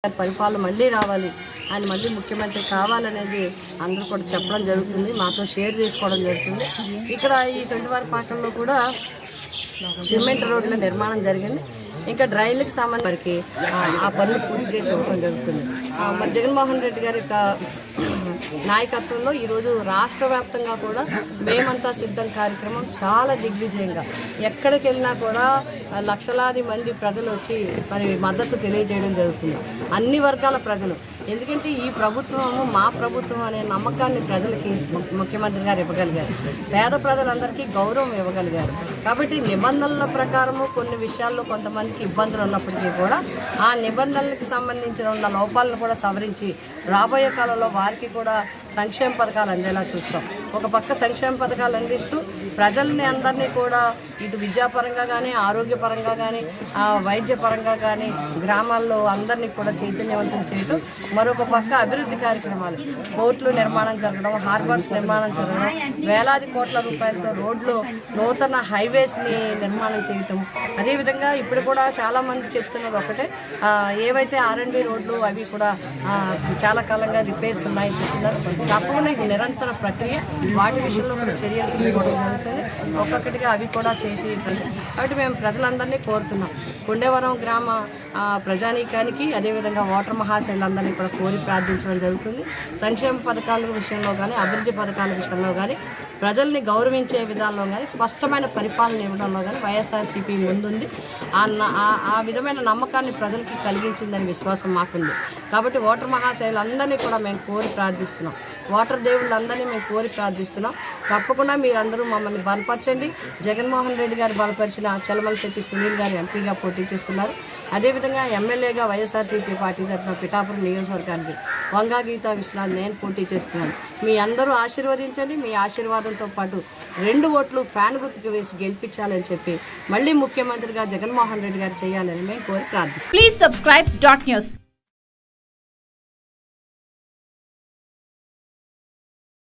పరిపాలన మళ్ళీ రావాలి, ఆయన మళ్ళీ ముఖ్యమంత్రి కావాలనేది అందరూ కూడా చెప్పడం జరుగుతుంది, మాతో షేర్ చేసుకోవడం జరుగుతుంది. ఇక్కడ ఈ సొంటివారిపాటంలో కూడా సిమెంట్ రోడ్ల నిర్మాణం జరిగింది. ఇంకా డ్రైన్లకు సంబంధించి ఆ పనులు పూర్తి చేసి ఇవ్వడం జరుగుతుంది. మరి జగన్మోహన్ రెడ్డి గారి నాయకత్వంలో ఈరోజు రాష్ట్ర వ్యాప్తంగా కూడా మేమంతా సిద్ధం కార్యక్రమం చాలా దిగ్విజయంగా ఎక్కడికి వెళ్ళినా కూడా లక్షలాది మంది ప్రజలు వచ్చి మరి మద్దతు తెలియజేయడం జరుగుతుంది. అన్ని వర్గాల ప్రజలు, ఎందుకంటే ఈ ప్రభుత్వము మా ప్రభుత్వం అనే నమ్మకాన్ని ప్రజలకి ముఖ్యమంత్రి గారు ఇవ్వగలిగారు, పేద ప్రజలందరికీ గౌరవం ఇవ్వగలిగారు. కాబట్టి నిబంధనల ప్రకారము కొన్ని విషయాల్లో కొంతమందికి ఇబ్బందులు ఉన్నప్పటికీ కూడా ఆ నిబంధనలకు సంబంధించిన లోపాలను కూడా సవరించి రాబోయే కాలంలో వారికి కూడా సంక్షేమ పథకాలు అందేలా చూస్తాం. ఒక పక్క సంక్షేమ పథకాలు అందిస్తూ ప్రజల్ని అందరినీ కూడా ఇటు విద్యాపరంగా కానీ, ఆరోగ్యపరంగా కానీ, వైద్యపరంగా కానీ గ్రామాల్లో అందరినీ కూడా చైతన్యవంతం చేయడం, మరొక పక్క అభివృద్ధి కార్యక్రమాలు, పోర్టులు నిర్మాణం జరగడం, హార్బర్స్ నిర్మాణం జరగడం, వేలాది కోట్ల రూపాయలతో రోడ్లు, నూతన హైవేస్ని నిర్మాణం చేయటం. అదేవిధంగా ఇప్పుడు కూడా చాలామంది చెప్తున్నది ఒకటే, ఏవైతే R&B రోడ్లు అవి కూడా చాలా కాలంగా రిపేర్స్ ఉన్నాయి చెప్తున్నారు. తప్పకుండా ఇది నిరంతర ప్రక్రియ, వాటి విషయంలో కూడా చర్యలు తీసుకోవడం జరుగుతుంది. ఒక్కొక్కటిగా అవి కూడా చేసి కాబట్టి మేము ప్రజలందరినీ కోరుతున్నాం. కొండేవరం గ్రామ ప్రజానీకానికి అదేవిధంగా ఓటర్ మహాశైలందరినీ కూడా కోరి ప్రార్థించడం జరుగుతుంది. సంక్షేమ పథకాల విషయంలో కానీ, అభివృద్ధి పథకాల విషయంలో కానీ, ప్రజల్ని గౌరవించే విధానంలో కానీ, స్పష్టమైన పరిపాలన ఇవ్వడంలో కానీ వైఎస్ఆర్సీపీ ముందుంది. ఆ విధమైన నమ్మకాన్ని ప్రజలకి కలిగించిందని విశ్వాసం మాకుంది. కాబట్టి ఓటర్ మహాశైలందరినీ కూడా మేము కోరి ప్రార్థిస్తున్నాం, ఓటర్ దేవుళ్ళందరినీ మేము కోరి ప్రార్థిస్తున్నాం. తప్పకుండా మీరందరూ మమ్మల్ని బలపరచండి. జగన్మోహన్ రెడ్డి గారు బలపరిచిన చలమలశెట్టి సునీల్ గారు ఎంపీగా పోటీ చేస్తున్నారు. అదేవిధంగా ఎమ్మెల్యేగా వైఎస్ఆర్సీపీ పార్టీ తరఫున పిఠాపురం నియోజకవర్గానికి వంగా గీతా విశ్వనాథ్ నేను పోటీ చేస్తున్నాను. మీ అందరూ ఆశీర్వదించండి. మీ ఆశీర్వాదంతో పాటు 2 ఓట్లు ఫ్యాన్ గుర్తుకు వేసి గెలిపించాలని చెప్పి మళ్ళీ ముఖ్యమంత్రిగా జగన్మోహన్ రెడ్డి గారు చేయాలని మేము కోరి ప్రార్థిస్తున్నాం. Please subscribe .news.